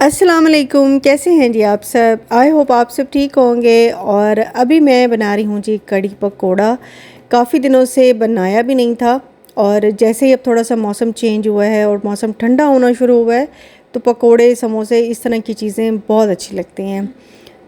अस्सलाम वालेकुम, कैसे हैं जी आप सब। आई होप आप सब ठीक होंगे। और अभी मैं बना रही हूँ जी कड़ी पकोड़ा। काफ़ी दिनों से बनाया भी नहीं था, और जैसे ही अब थोड़ा सा मौसम चेंज हुआ है और मौसम ठंडा होना शुरू हुआ है तो पकोड़े, समोसे, इस तरह की चीज़ें बहुत अच्छी लगती हैं।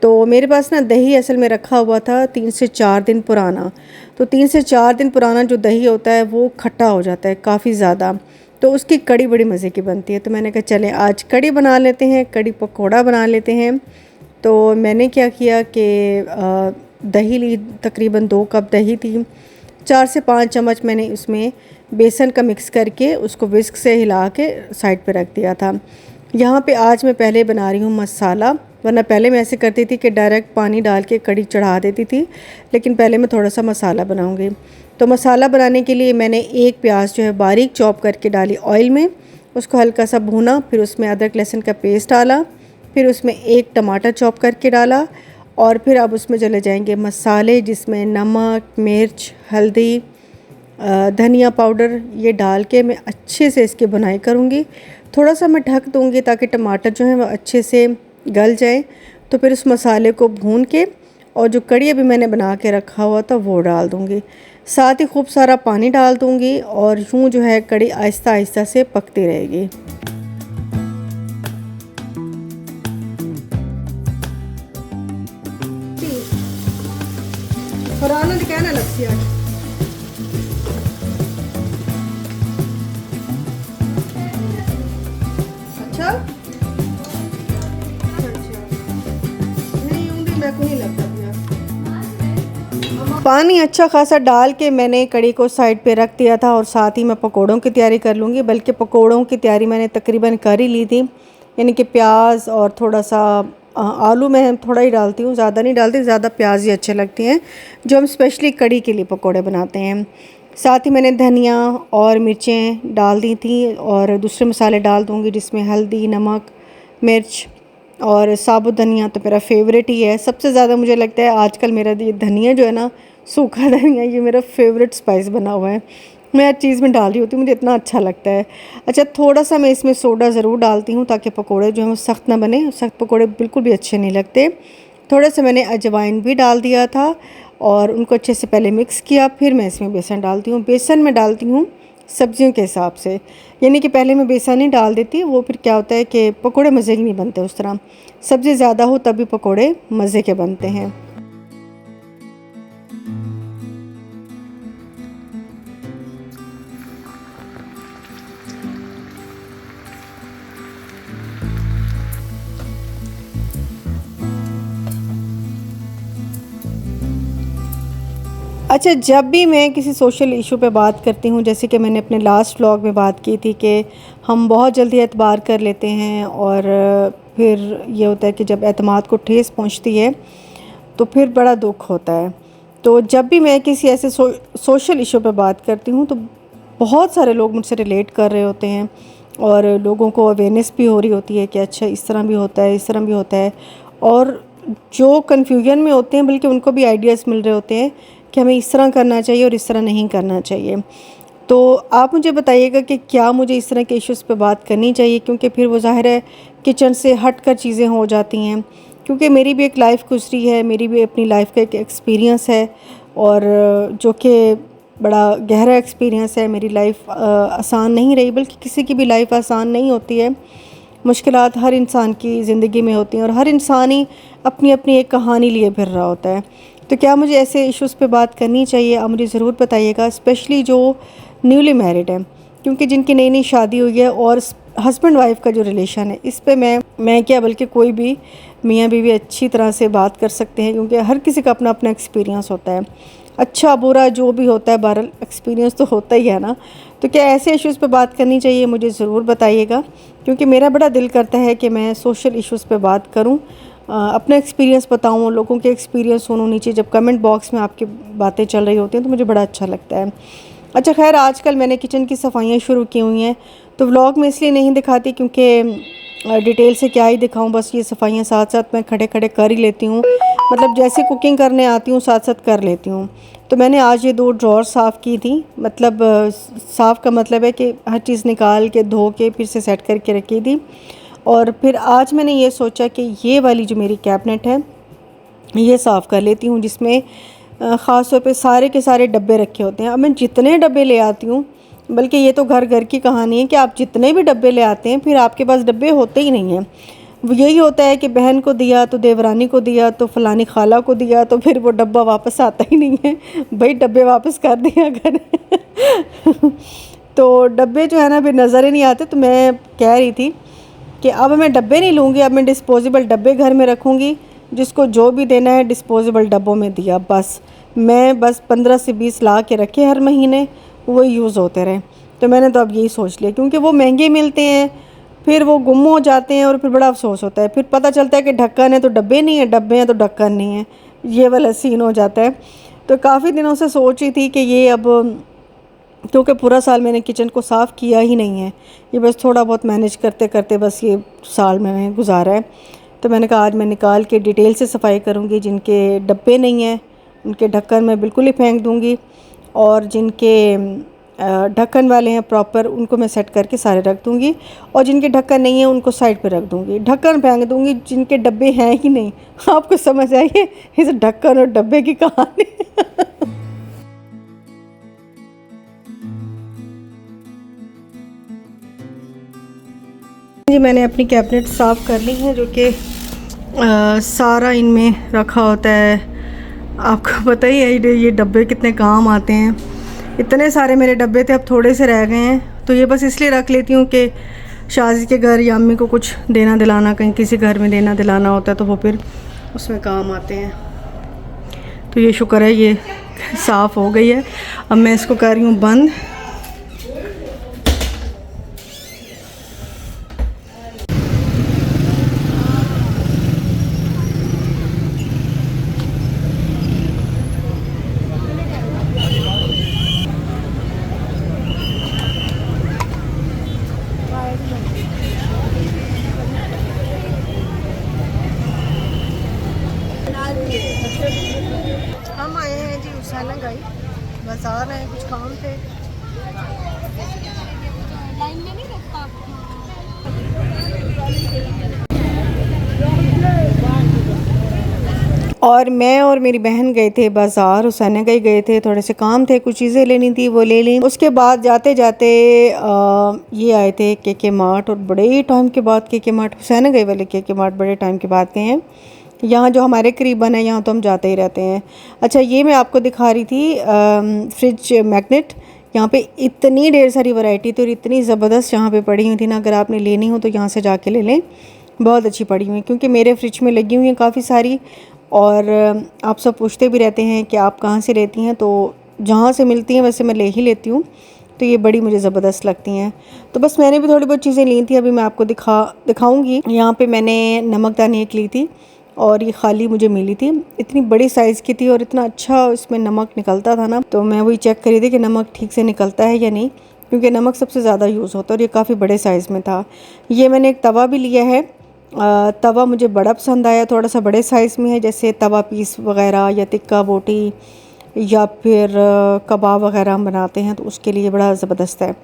तो मेरे पास ना दही असल में रखा हुआ था 3 से 4 दिन पुराना। तो 3 से 4 दिन पुराना जो दही होता है वो खट्टा हो जाता है काफ़ी ज़्यादा, तो उसकी कड़ी बड़ी मज़े की बनती है। तो मैंने कहा चलें आज कड़ी बना लेते हैं, कड़ी पकोड़ा बना लेते हैं। तो मैंने क्या किया कि दही ली, तकरीबन 2 कप दही थी। 4 से 5 चम्मच मैंने उसमें बेसन का मिक्स करके उसको विस्क से हिला के साइड पे रख दिया था। यहाँ पे आज मैं पहले बना रही हूँ मसाला, वरना पहले मैं ऐसे करती थी कि डायरेक्ट पानी डाल के कड़ी चढ़ा देती थी, लेकिन पहले मैं थोड़ा सा मसाला बनाऊँगी। तो मसाला बनाने के लिए मैंने एक प्याज जो है बारीक चॉप करके डाली ऑयल में, उसको हल्का सा भूना, फिर उसमें अदरक लहसुन का पेस्ट डाला, फिर उसमें एक टमाटर चॉप करके डाला, और फिर अब उसमें चले जाएंगे मसाले जिसमें नमक, मिर्च, हल्दी, धनिया पाउडर, ये डाल के मैं अच्छे से इसकी बुनाई करूँगी। थोड़ा सा मैं ढक दूँगी ताकि टमाटर जो है वो अच्छे से गल जाए। तो फिर उस मसाले को भून के और जो कड़ी अभी मैंने बना के रखा हुआ था वो डाल दूँगी। साथ ही खूब सारा पानी डाल दूँगी और यूँ जो है कड़ी आहिस्ता आहिस्ता से पकती रहेगी। अच्छा नहीं लगता। पानी अच्छा खासा डाल के मैंने कड़ी को साइड पे रख दिया था, और साथ ही मैं पकोड़ों की तैयारी कर लूँगी। बल्कि पकोड़ों की तैयारी मैंने तकरीबन कर ही ली थी, यानी कि प्याज और थोड़ा सा आलू मैं थोड़ा ही डालती हूँ, ज़्यादा नहीं डालती, ज़्यादा प्याज ही अच्छे लगते हैं जो हम स्पेशली कड़ी के लिए पकोड़े बनाते हैं। साथ ही मैंने धनिया और मिर्चें डाल दी थी, और दूसरे मसाले डाल दूँगी जिसमें हल्दी, नमक, मिर्च और साबुत धनिया तो मेरा फेवरेट ही है। सबसे ज़्यादा मुझे लगता है आजकल मेरा ये धनिया जो है ना, सूखा धनिया, ये मेरा फेवरेट स्पाइस बना हुआ है। मैं हर चीज़ में डाल रही होती हूँ, मुझे इतना अच्छा लगता है। अच्छा, थोड़ा सा मैं इसमें सोडा ज़रूर डालती हूँ ताकि पकोड़े जो हैं वो सख्त ना बने, सख्त पकोड़े बिल्कुल भी अच्छे नहीं लगते। थोड़ा सा मैंने अजवाइन भी डाल दिया था और उनको अच्छे से पहले मिक्स किया। फिर मैं इसमें बेसन डालती हूँ। बेसन में डालती हूँ सब्जियों के हिसाब से, यानी कि पहले मैं बेसन नहीं डाल देती, वो फिर क्या होता है कि पकोड़े मज़े के नहीं बनते उस तरह। सब्ज़ी ज़्यादा हो तभी पकोड़े मज़े के बनते हैं। अच्छा, जब भी मैं किसी सोशल इशू पे बात करती हूँ, जैसे कि मैंने अपने लास्ट व्लॉग में बात की थी कि हम बहुत जल्दी एतबार कर लेते हैं, और फिर ये होता है कि जब एतमाद को ठेस पहुँचती है तो फिर बड़ा दुख होता है। तो जब भी मैं किसी ऐसे सोशल इशू पे बात करती हूँ तो बहुत सारे लोग मुझसे रिलेट कर रहे होते हैं, और लोगों को अवेयरनेस भी हो रही होती है कि अच्छा इस तरह भी होता है, इस तरह भी होता है। और जो कन्फ्यूजन में होते हैं बल्कि उनको भी आइडियाज़ मिल रहे होते हैं कि हमें इस तरह करना चाहिए और इस तरह नहीं करना चाहिए। तो आप मुझे बताइएगा कि क्या मुझे इस तरह के इश्यूज़ पे बात करनी चाहिए, क्योंकि फिर वो ज़ाहिर है किचन से हट कर चीज़ें हो जाती हैं। क्योंकि मेरी भी एक लाइफ गुजरी है, मेरी भी अपनी लाइफ का एक एक्सपीरियंस है, और जो कि बड़ा गहरा एक्सपीरियंस है। मेरी लाइफ आसान नहीं रही, बल्कि किसी की भी लाइफ आसान नहीं होती है। मुश्किलात हर इंसान की ज़िंदगी में होती हैं, और हर इंसान ही अपनी अपनी एक कहानी लिए फिर रहा होता है। तो क्या मुझे ऐसे इश्यूज़ पे बात करनी चाहिए? आप मुझे ज़रूर बताइएगा, स्पेशली जो न्यूली मैरिड हैं, क्योंकि जिनकी नई नई शादी हुई है, और हस्बैंड वाइफ का जो रिलेशन है, इस पे मैं क्या बल्कि कोई भी मियाँ बीवी अच्छी तरह से बात कर सकते हैं, क्योंकि हर किसी का अपना अपना एक्सपीरियंस होता है। अच्छा बुरा जो भी होता है, बहरहाल एक्सपीरियंस तो होता ही है ना। तो क्या ऐसे इश्यूज़ पे बात करनी चाहिए, मुझे ज़रूर बताइएगा, क्योंकि मेरा बड़ा दिल करता है कि मैं सोशल इश्यूज़ पे बात करूं, अपना एक्सपीरियंस बताऊं, लोगों के एक्सपीरियंस सुनूं। नीचे जब कमेंट बॉक्स में आपकी बातें चल रही होती हैं तो मुझे बड़ा अच्छा लगता है। अच्छा खैर, आजकल मैंने किचन की सफाइयाँ शुरू की हुई हैं, तो व्लॉग में इसलिए नहीं दिखाती क्योंकि डिटेल से क्या ही दिखाऊं, बस ये सफाइयाँ साथ साथ मैं खड़े खड़े कर ही लेती हूँ, मतलब जैसे कुकिंग करने आती हूँ साथ साथ कर लेती हूँ। तो मैंने आज ये 2 ड्रॉर साफ़ की थी, मतलब साफ़ का मतलब है कि हर चीज़ निकाल के धो के फिर से सेट करके रखी थी। और फिर आज मैंने ये सोचा कि ये वाली जो मेरी कैबिनेट है ये साफ़ कर लेती हूँ, जिसमें ख़ास तौर पे सारे के सारे डब्बे रखे होते हैं। अब मैं जितने डब्बे ले आती हूँ, बल्कि ये तो घर घर की कहानी है कि आप जितने भी डब्बे ले आते हैं फिर आपके पास डब्बे होते ही नहीं हैं। वो यही होता है कि बहन को दिया तो देवरानी को दिया तो फ़लानी खाला को दिया, तो फिर वो डब्बा वापस आता ही नहीं है। भाई डब्बे वापस कर दिया कर। तो डब्बे जो है ना फिर नज़र ही नहीं आते। तो मैं कह रही थी कि अब मैं डब्बे नहीं लूँगी, अब मैं डिस्पोजेबल डब्बे घर में रखूँगी, जिसको जो भी देना है डिस्पोजेबल डब्बों में दिया बस। मैं बस 15 से 20 ला के रखे हर महीने, वो यूज़ होते रहे। तो मैंने तो अब यही सोच लिया, क्योंकि वो महंगे मिलते हैं, फिर वो गुम हो जाते हैं और फिर बड़ा अफसोस होता है। फिर पता चलता है कि ढक्कन है तो डब्बे नहीं है, डब्बे हैं तो ढक्कन नहीं है, ये वाला सीन हो जाता है। तो काफ़ी दिनों से सोच रही थी कि ये अब, क्योंकि पूरा साल मैंने किचन को साफ़ किया ही नहीं है, ये बस थोड़ा बहुत मैनेज करते करते बस ये साल मैंने गुजारा है। तो मैंने कहा आज मैं निकाल के डिटेल से सफाई करूँगी। जिनके डब्बे नहीं हैं उनके ढक्कन मैं बिल्कुल ही फेंक दूँगी, और जिनके ढक्कन वाले हैं प्रॉपर उनको मैं सेट करके सारे रख दूँगी, और जिनके ढक्कन नहीं है उनको साइड पे रख दूँगी। ढक्कन फेंक दूँगी जिनके डब्बे हैं ही नहीं। आपको समझ आई है इस ढक्कन और डब्बे की कहानी। जी मैंने अपनी कैबिनेट साफ़ कर ली है, जो कि सारा इनमें रखा होता है। आपको पता ही है ये डब्बे कितने काम आते हैं। इतने सारे मेरे डब्बे थे, अब थोड़े से रह गए हैं, तो ये बस इसलिए रख लेती हूँ कि शादी के घर या अम्मी को कुछ देना दिलाना, कहीं किसी घर में देना दिलाना होता है तो वो फिर उसमें काम आते हैं। तो ये शुक्र है ये साफ़ हो गई है। अब मैं इसको कर रही हूँ बंद। हम आए हैं जी हुसैना गई, बाजार आए, कुछ काम थे। लाइन में नहीं रखता। और मैं और मेरी बहन गए थे बाज़ार, हुसैना गई गए थे, थोड़े से काम थे, कुछ चीज़ें लेनी थी वो ले ली। उसके बाद जाते जाते ये आए थे के मार्ट, और बड़े टाइम के बाद के मार्ट, हुसैना गई वाले के मार्ट बड़े टाइम के बाद गए हैं। यहाँ जो हमारे करीबन है यहाँ तो हम जाते ही रहते हैं। अच्छा ये मैं आपको दिखा रही थी फ्रिज मैग्नेट। यहाँ पे इतनी ढेर सारी वैरायटी थी और इतनी ज़बरदस्त यहाँ पे पड़ी हुई थी ना, अगर आपने लेनी हो तो यहाँ से जाके ले लें, बहुत अच्छी पड़ी हुई, क्योंकि मेरे फ्रिज में लगी हुई हैं काफ़ी सारी। और आप सब पूछते भी रहते हैं कि आप कहाँ से लेती हैं, तो जहाँ से मिलती हैं वैसे मैं ले ही लेती हूँ। तो ये बड़ी मुझे ज़बरदस्त लगती हैं। तो बस मैंने भी थोड़ी बहुत चीज़ें ली थी, अभी मैं आपको दिखाऊंगी। यहाँ पे मैंने नमकदानी एक ली थी और ये खाली मुझे मिली थी, इतनी बड़ी साइज़ की थी और इतना अच्छा इसमें नमक निकलता था ना। तो मैं वही चेक करी थी कि नमक ठीक से निकलता है या नहीं, क्योंकि नमक सबसे ज़्यादा यूज़ होता है, और ये काफ़ी बड़े साइज़ में था। ये मैंने एक तवा भी लिया है। तवा मुझे बड़ा पसंद आया, थोड़ा सा बड़े साइज़ में है, जैसे तवा पीस वगैरह या टिक्का बोटी या फिर कबाब वगैरह हम बनाते हैं तो उसके लिए बड़ा ज़बरदस्त है।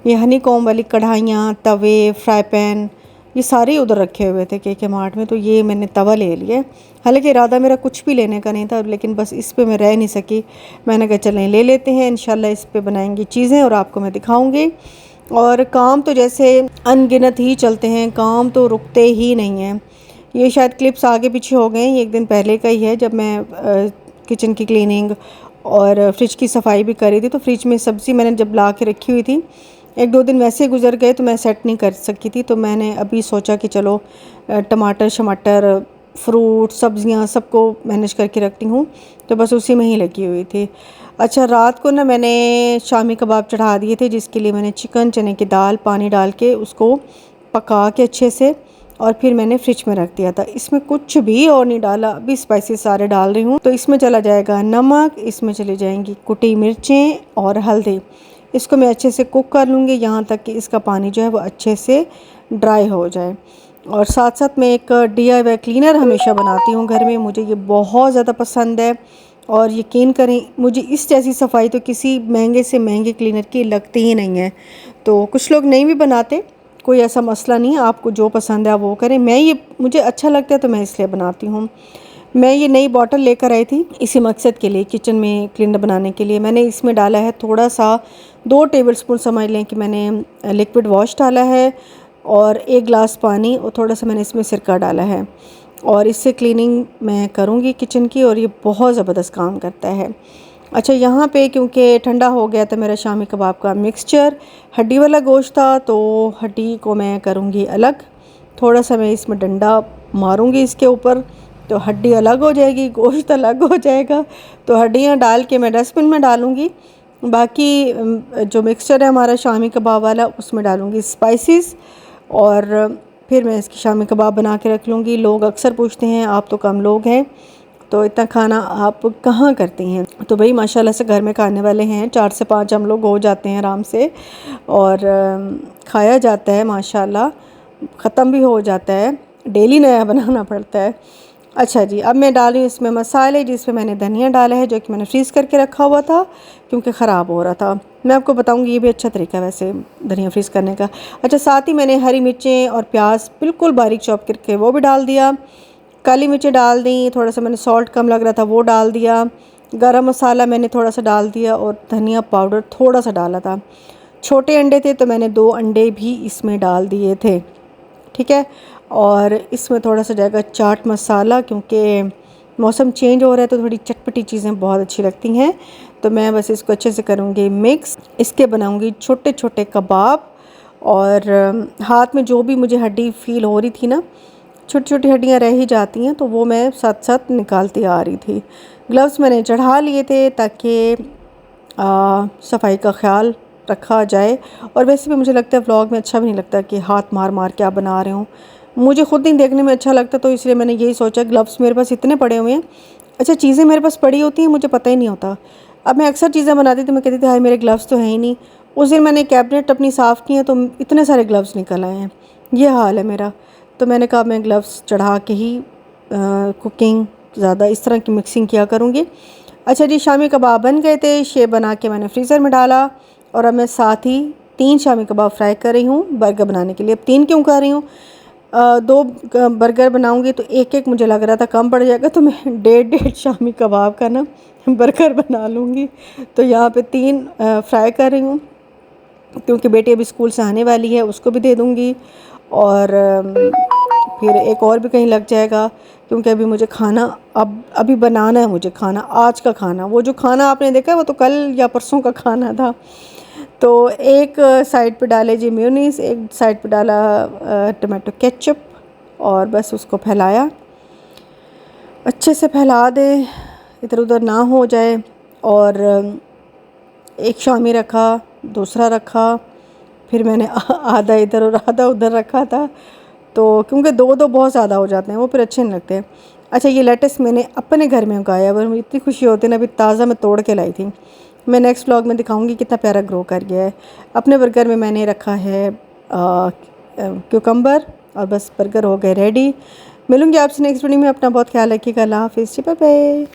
ये हनी कॉम वाली कढ़ाइयाँ, तवे, फ्राई पैन, ये सारे उधर रखे हुए थे के मार्ट में। तो ये मैंने तवा ले लिया। हालांकि इरादा मेरा कुछ भी लेने का नहीं था, लेकिन बस इस पे मैं रह नहीं सकी। मैंने कहा चलें ले लेते हैं, इंशाल्लाह इस पे बनाएंगे चीज़ें और आपको मैं दिखाऊंगी। और काम तो जैसे अनगिनत ही चलते हैं, काम तो रुकते ही नहीं हैं। ये शायद क्लिप्स आगे पीछे हो गए हैं, ये एक दिन पहले का ही है, जब मैं किचन की क्लीनिंग और फ्रिज की सफाई भी करी थी। तो फ्रिज में सब्ज़ी मैंने जब ला के रखी हुई थी, एक दो दिन वैसे गुजर गए तो मैं सेट नहीं कर सकी थी। तो मैंने अभी सोचा कि चलो टमाटर शमाटर फ्रूट सब्ज़ियाँ सबको मैनेज करके रखती हूँ, तो बस उसी में ही लगी हुई थी। अच्छा, रात को ना मैंने शामी कबाब चढ़ा दिए थे, जिसके लिए मैंने चिकन, चने की दाल, पानी डाल के उसको पका के अच्छे से और फिर मैंने फ्रिज में रख दिया था। इसमें कुछ भी और नहीं डाला, अभी स्पाइसेस सारे डाल रही हूँ। तो इसमें चला जाएगा नमक, इसमें चली जाएंगी कुटी मिर्चें और हल्दी। इसको मैं अच्छे से कुक कर लूँगी यहाँ तक कि इसका पानी जो है वो अच्छे से ड्राई हो जाए। और साथ साथ मैं एक DIY क्लीनर हमेशा बनाती हूँ घर में, मुझे ये बहुत ज़्यादा पसंद है। और यकीन करें, मुझे इस जैसी सफाई तो किसी महंगे से महंगे क्लीनर की लगती ही नहीं है। तो कुछ लोग नहीं भी बनाते, कोई ऐसा मसला नहीं है, आपको जो पसंद है आप वो करें। मुझे अच्छा लगता है तो मैं इसलिए बनाती हूँ। मैं ये नई बॉटल लेकर आई थी इसी मकसद के लिए, किचन में क्लीनर बनाने के लिए। मैंने इसमें डाला है थोड़ा सा 2 टेबलस्पून समझ लें कि मैंने लिक्विड वॉश डाला है और 1 गिलास पानी और थोड़ा सा मैंने इसमें सिरका डाला है। और इससे क्लीनिंग मैं करूँगी किचन की, और ये बहुत ज़बरदस्त काम करता है। अच्छा, यहाँ पे क्योंकि ठंडा हो गया था मेरा शामी कबाब का मिक्सचर, हड्डी वाला गोश्त था, तो हड्डी को मैं करूँगी अलग। थोड़ा सा मैं इसमें डंडा मारूँगी इसके ऊपर, तो हड्डी अलग हो जाएगी, गोश्त अलग हो जाएगा। तो हड्डियाँ डाल के मैं डस्टबिन में डालूँगी। बाकी जो मिक्सचर है हमारा शामी कबाब वाला, उसमें डालूँगी स्पाइसेस और फिर मैं इसकी शामी कबाब बना के रख लूँगी। लोग अक्सर पूछते हैं आप तो कम लोग हैं, तो इतना खाना आप कहाँ करती हैं? तो भाई माशाल्लाह से घर में खाने वाले हैं, 4 से 5 हम लोग हो जाते हैं आराम से, और खाया जाता है माशाल्लाह, ख़त्म भी हो जाता है, डेली नया बनाना पड़ता है। अच्छा जी, अब मैं डाल रही हूँ इसमें मसाले, जिसमें मैंने धनिया डाला है जो कि मैंने फ्रीज़ करके रखा हुआ था क्योंकि ख़राब हो रहा था। मैं आपको बताऊँगी ये भी अच्छा तरीका है वैसे धनिया फ्रीज़ करने का। अच्छा, साथ ही मैंने हरी मिर्चें और प्याज बिल्कुल बारीक चॉप करके वो भी डाल दिया, काली मिर्चें डाल दी, थोड़ा सा मैंने सॉल्ट कम लग रहा था वो डाल दिया, गरम मसाला मैंने थोड़ा सा डाल दिया और धनिया पाउडर थोड़ा सा डाला था। छोटे अंडे थे तो मैंने 2 अंडे भी इसमें डाल दिए थे, ठीक है। और इसमें थोड़ा सा जाएगा चाट मसाला, क्योंकि मौसम चेंज हो रहा है तो थोड़ी चटपटी चीज़ें बहुत अच्छी लगती हैं। तो मैं बस इसको अच्छे से करूँगी मिक्स, इसके बनाऊँगी छोटे छोटे कबाब। और हाथ में जो भी मुझे हड्डी फील हो रही थी ना, छोटी छोटी हड्डियाँ रह ही जाती हैं, तो वो मैं साथ साथ निकालती आ रही थी। ग्लव्स मैंने चढ़ा लिए थे ताकि सफाई का ख्याल रखा जाए। और वैसे भी मुझे लगता है व्लॉग में अच्छा भी नहीं लगता कि हाथ मार मार के आप बना रहे हो, मुझे खुद नहीं देखने में अच्छा लगता, तो इसलिए मैंने यही सोचा ग्लव्स मेरे पास इतने पड़े हुए हैं। अच्छा, चीज़ें मेरे पास पड़ी होती हैं मुझे पता ही नहीं होता। अब मैं अक्सर चीज़ें बनाती थी, मैं कहती थी हाय मेरे ग्लव्स तो हैं ही नहीं। उस दिन मैंने कैबिनेट अपनी साफ़ की है तो इतने सारे ग्लव्स निकल आए हैं, ये हाल है मेरा। तो मैंने कहा मैं ग्लव्स चढ़ा के ही कुकिंग ज़्यादा इस तरह की मिक्सिंग किया करूँगी। अच्छा जी, शामी कबाब बन गए थे, शेप बना के मैंने फ्रीज़र में डाला। और अब मैं साथ ही 3 शामी कबाब फ्राई कर रही हूँ बर्गर बनाने के लिए। अब 3 क्यों कर रही हूँ, 2 बर्गर बनाऊँगी तो एक एक मुझे लग रहा था कम पड़ जाएगा, तो मैं 1.5 शामी कबाब का ना बर्गर बना लूँगी। तो यहाँ पे 3 फ्राई कर रही हूँ क्योंकि बेटी अभी स्कूल से आने वाली है, उसको भी दे दूँगी। और फिर एक और भी कहीं लग जाएगा, क्योंकि अभी मुझे खाना अभी बनाना है, मुझे खाना आज का खाना, वो जो खाना आपने देखा है वो तो कल या परसों का खाना था। तो एक साइड पे डाले जी मेयोनीज़, एक साइड पे डाला टमाटो केचप, और बस उसको फैलाया, अच्छे से फैला दे, इधर उधर ना हो जाए। और एक शामी रखा, दूसरा रखा, फिर मैंने आधा इधर और आधा उधर रखा था, तो क्योंकि 2-2 बहुत ज़्यादा हो जाते हैं, वो फिर अच्छे नहीं लगते। अच्छा, ये लेटस मैंने अपने घर में उगाया, पर मुझे इतनी खुशी होती है ना, अभी ताज़ा मैं तोड़ के लाई थी। मैं नेक्स्ट व्लॉग में दिखाऊंगी कितना प्यारा ग्रो कर गया है। अपने बर्गर में मैंने रखा है क्यूकम्बर, और बस बर्गर हो गए रेडी। मिलूंगी आपसे नेक्स्ट वीडियो में, अपना बहुत ख्याल रखिएगा, अल्लाह हाफिज़, बाय बाय।